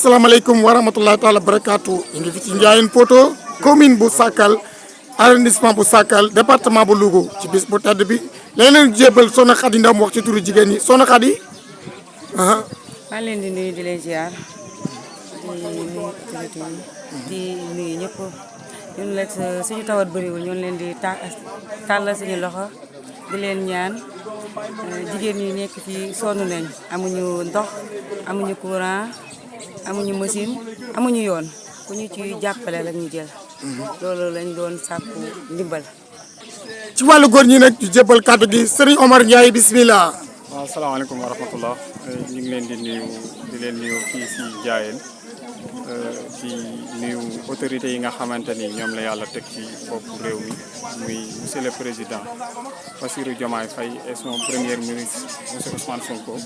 asalaamaaleykum wa rahmatullahi taala barakaatu ñu ngi fi ci Ndiayène Poto commune bu Sakal arrondissement bu Sakal département bu Louga ci bis bu tedd bi léeg-léeg jébal Soxna Khady Ndaw mu wax ci turu jigéen ñi Soxna Khady. maa ngi leen di nuyu di leen ziar di nuyu autorité yi di nuyu ñëpp ñun nag suñu tawat bëriwul ñoo leen di tàllal suñu loxo di leen ñaan jigéen ñi nekk fii sonn nañ amuñu ndox amuñu courant amuñu machine amuñu yoon ku ñu ci jàppale la ñu jël. loolu lañ doon sàkku ndimbal. ci wàllu góor ñi nag ñu jébbal kàddu gi Serigne Omar Ndiaye bismillah. waaw asalaamaaleykum wa rahmatullah ñu ngi leen di leen nuyu fii si Ndiayène di nuyu autorités yi nga xamante ni ñoom la yàlla teg ci boppu réew mi muy monsieur le président Bassirou Diomaye Faye et son premier ministre monsieur Ousmane Sonko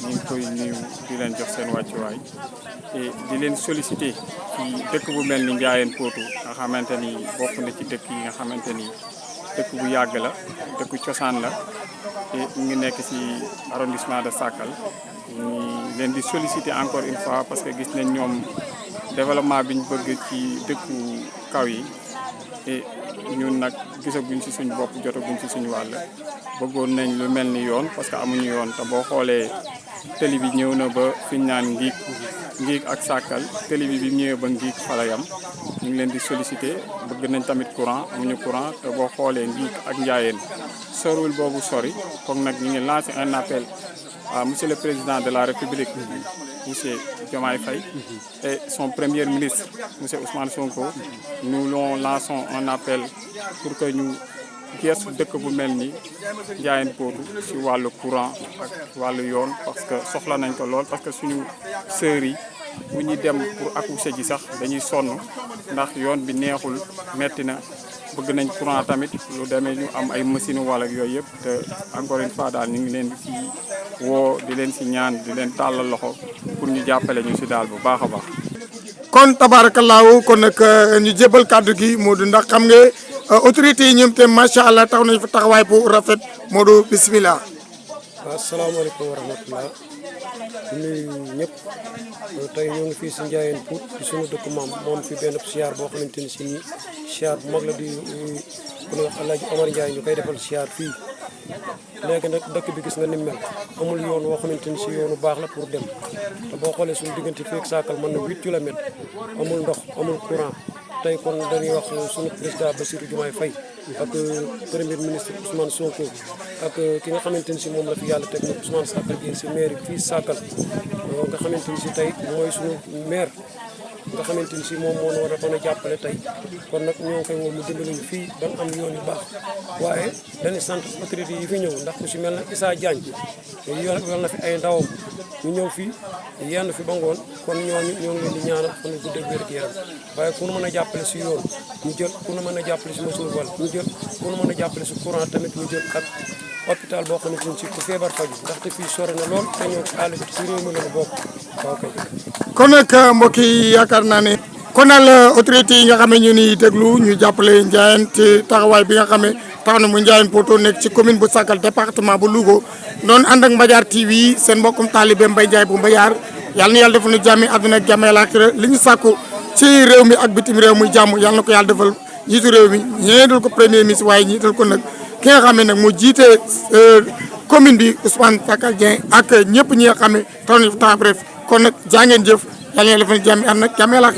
ñu ngi koy nuyu di leen jox seen wàccuwaay et di leen solliciter ci dëkk bu mel ni Ndiayène Poto nga xamante ni bokk na ci dëkk yi nga xamante ni dëkk bu yàgg la dëkku cosaan la te ñu ngi nekk ci arrondissement de Sakal ñu leen di solliciter encore une fois parce que gis nañ ñoom développement bi ñu bëgg ci dëkku kaw yi et ñun nag gisaguñ ci suñu bopp jotaguñ ci suñu wàll bëggoon nañ lu mel ni yoon parce que amuñu yoon te boo xoolee tëli bi ñëw na ba fi ñu naan Ngiig ak Sakal tëli bi bi ñëwee ba Ngiig fa la yam ñu ngi leen di solliciter bëgg nañ tamit courant amuñu courant te boo xoolee Ngiig ak Ndiayène sorul boobu sori kon nag ñu ngi lancer un appel à monsieur le président de la République monsieur Diomaye Faye et son premier ministre monsieur Ousmane Sonko nous lançons un appel pour que ñu gestu dëkk bu mel ni Ndiayène Poto ci wàllu courant ak wàllu yoon parce que soxla nañ ko lool parce que suñu sœurs yi bu ñuy dem pour accoucher ji sax dañuy sonn ndax yoon bi neexul metti na bëgg nañ courant tamit lu demee ñu am ay machine wala yooyu yëpp te encore une fois daal ñu ngi leen ci woo di leen ci ñaan di leen tàllal loxo pour ñu jàppale ñu ci daal bu baax a baax. kon tabaarakallaahu kon nag ñu jébal kàddu gi Modou ndax xam nga autorités yi ñoom te macha allah tax nañ fa taxawaay bu rafet Modou bismillah. waaw asalaamaaleykum wa rahmatullah nuyu ñëpp tey ñoo ngi fii si Ndiayène Poto di suñu dëkk maam moom fi benn siyaar boo xamante ni si nii siyaar bu mag la di ku ñuy wax El Hadj Omar Ndiaye ñu koy defal siyaar fii léegi nag dëkk bi gis nga ni mel amul yoon woo xamante ni si yoonu baax la pour dem te boo xoolee suñu diggante fii ak Sakal mën na 8 kilomètres amul ndox amul courant tey kon dañuy wax suñu président Bassirou Diomaye Faye ak premier ministre Ousmane Sonko ak ki nga xamante ni si moom la fi yàlla teg nag Ousmane Sakal gi si maire fii Sakal nga xamante ni si tey mooy suñu maire nga xamante ni si moom moo war a mën a jàppale tey kon nag ñoo ngi koy woo mu dimbali ñu fii ba am yoon yu baax waaye dañuy sant autorité yi fi ñëw ndax ku si mel na Issa Diagne yor na fi ay ndawam ñu ñëw fii yenn fi ba ngoon kon ñoo ngi leen di ñaanal fan gu dégg wér ak yaram waaye ku nu mën a jàppale si yoon ñu jël ku nu mën a jàppale si machine wal ñu jël ku nu mën a jàppale si courant tamit ñu jël ak hôpital boo xamante ni si ku feebar faju ndaxte fii sore na lool te ñëw ci àll bi si réew mi la bokk waaw kay. kon nag mbokk yi yaakaar naa ne kon daal autorité yi nga xam ne ñu ni déglu ñu jàppale Ndiayène ci taxawaay bi nga xam ne tax na mu Ndiayène Poto nekk ci commune bu Sakal département bu Louga doon ànd ak Mbadiar TV seen mbokkum taalibe Mbaye Ndiaye bu Mbayar yàlla na yàlla defal ñu jàmmi àdduna ak jàmmi àllaaxira li ñu sàkku ci réew mi ak bitim réew muy jàmm yàlla na ko yàlla defal njiitu réew mi ñeedal ko premier ministre waaye ñiital ko nag ki nga xam ne nag mu jiite commune bi Ousmane Sakal Dieng ak ñëpp ñi nga xam ne tax na bref kon nag jaa ngeen jëf yàlla na yàlla defal ñu jàmmi àdduna ak jàmmi àllaaxira